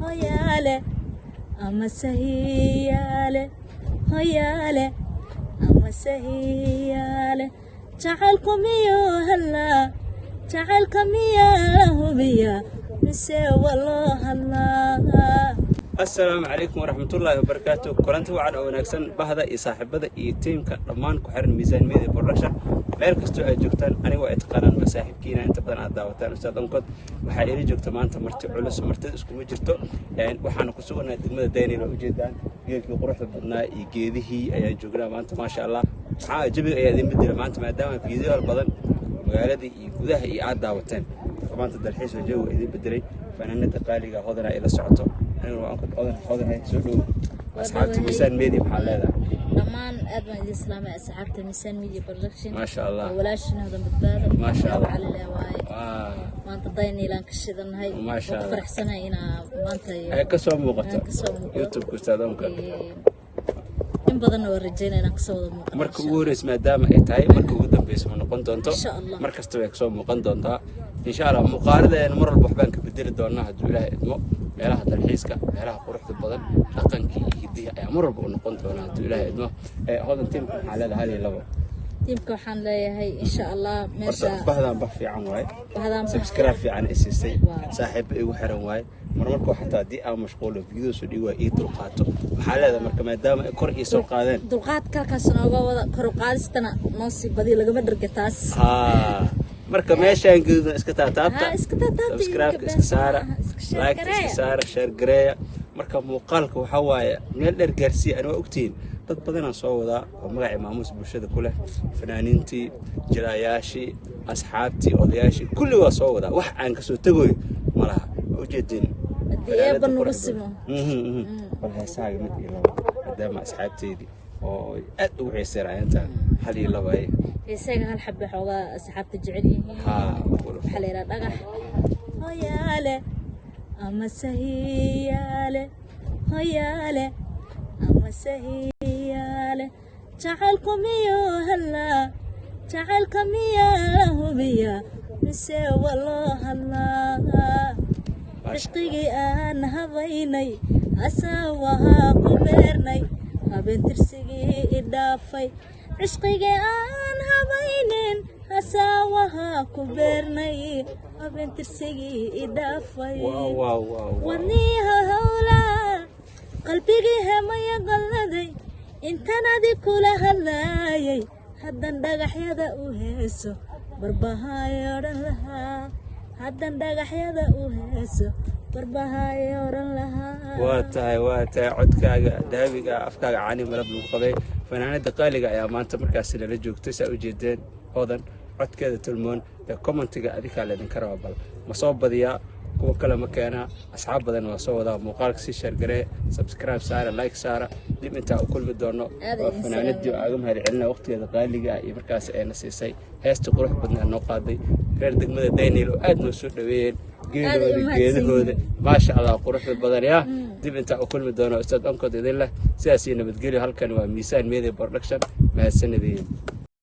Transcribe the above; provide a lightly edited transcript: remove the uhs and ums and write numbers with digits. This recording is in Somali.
hoyaale ama sahiyaale hoyaale ama sahiyaale jacaylku miyuu hadlaa jacaylka miyaa hubiya mise waloo hadlaa. السلام عليكم ورحمة الله وبركاته. كلنت وعد أو نكسن بهذا يصاحب يتيم كرمان كحر ميزان ميدي برشة غير كستو أجوكتان أنا وأتقارن مساحب كينا أنت بدنا عداوتان أستاذ أنقذ وحيري جوكت ما أنت مرتي علوس مرتي اسكو مجرتو يعني وحنا كسونا دمنا ديني لو جدان يجي قروح بدنا يجيده أي جوكنا ما أنت ما شاء الله جبي أي ذي بدل ما أنت ما دام في ذي البدن وقالدي يجوده يعداوتان طبعا تدرحيس وجو ذي بدري فأنا نتقالي هذا إلى سعته أنا وأنقذ هذا هاي سلو أصحاب ميزان ميدي محل هذا دمان أدنى الإسلام أصحاب ميزان ميدي برودكشن ما شاء الله ولاش هذا بالبادر ما شاء الله على الهواء ما أنت ضيني لانك الشذن هاي ما شاء الله فرح سنة هنا ما أنت هاي كسر مقطع يوتيوب كستادهم كده إن بدنا ورجينا نقصود مقطع مركب ورس ما دام إتاي مركب قدام بيسمونه قندونتا إن شاء الله مركز توي كسر مقندونتا إن شاء الله مقارنة يعني مرة البحبان كبدير دورنا هدول إدمو meelaha dalxiiska meelaha quruxda badan dhaqankii hidiga ayaa mar walba u noqon doona haduu Ilaahay idmo hodan tiimka waxa leedahay hal iyo labo tiimka waxaan leeyahay insha Allah meesha bahdan bah fiican waay bahdan subscribe fiican isisay saaxiib igu xiran waay marmarka waxa hadii aan mashquul video soo dhigo ay dulqaato waxa leedahay marka maadaama ay kor ii soo qaadeen dulqaad kalkaas nooga wada kor u qaadistana noosii badii lagama dhargataas marka meeshaan geedo iska taataabta subscribe iska saara like iska saara share gareeya marka muuqaalka waxa waaye meel dheer gaarsiin ana ogtiin dad badan aan soo wadaa oo magaca maamuus bulshada ku leh fanaaniintii jiraayaashii asxaabtii odayaashii kulli waa soo wadaa wax aan ka soo tagoy malaha ujeedin deeba nurusimo waxa saaga mid iyo laba maadaama asxaabteedii oo aad u xiiseeyaan hal iyo laba ay isaga hal xabba xooga asxaabta jecel yihiin waxa la yiraahdaa dhagax hoyaale ama sahiyaale hoyaale ama sahiyaale jacaylku miyuu hadlaa jacaylka miyaa hubiya mise waloo hadlaa cishqigii aan habaynay asaawaha ku beernay habeen tirsigii idhaafay cishqigii aan habaynin asaawaha ku beernay habeen tirsigii idhaafay wadniha hawlaa qalbigii hemaya qalladay intan adi kula hadlaayay haddan dhagaxyada u heeso barbahayo odhan lahaa haddan dhagaxyada u heeso barbahayo odhan lahaa waa tahay codkaaga daabiga afkaaga caani malab lagu qabay fanaanada qaaliga ayaa maanta markaas la joogtay saa u jeedeen hodan codkeeda tulmoon ee commentiga adika leedan kara bal ma soo badiyaa kuwa kale ma keena asxaab badan waa soo wadaa muuqaalka si share garee subscribe saara like saara dib inta u kulmi doono fanaanadii aad u mahad celinaa waqtigeeda qaaliga iyo markaas ay nasiisay heesta qurux badnaa noo qaaday reer degmada Daynil oo aad noo soo dhaweeyeen geedahooda ما شاء الله قرح البدن يا دب أنت أكل من دونه أستاذ أنقذ إذن له سياسي نبتقولي هالكن وميزان ميدي برودكشن مع السنة دي.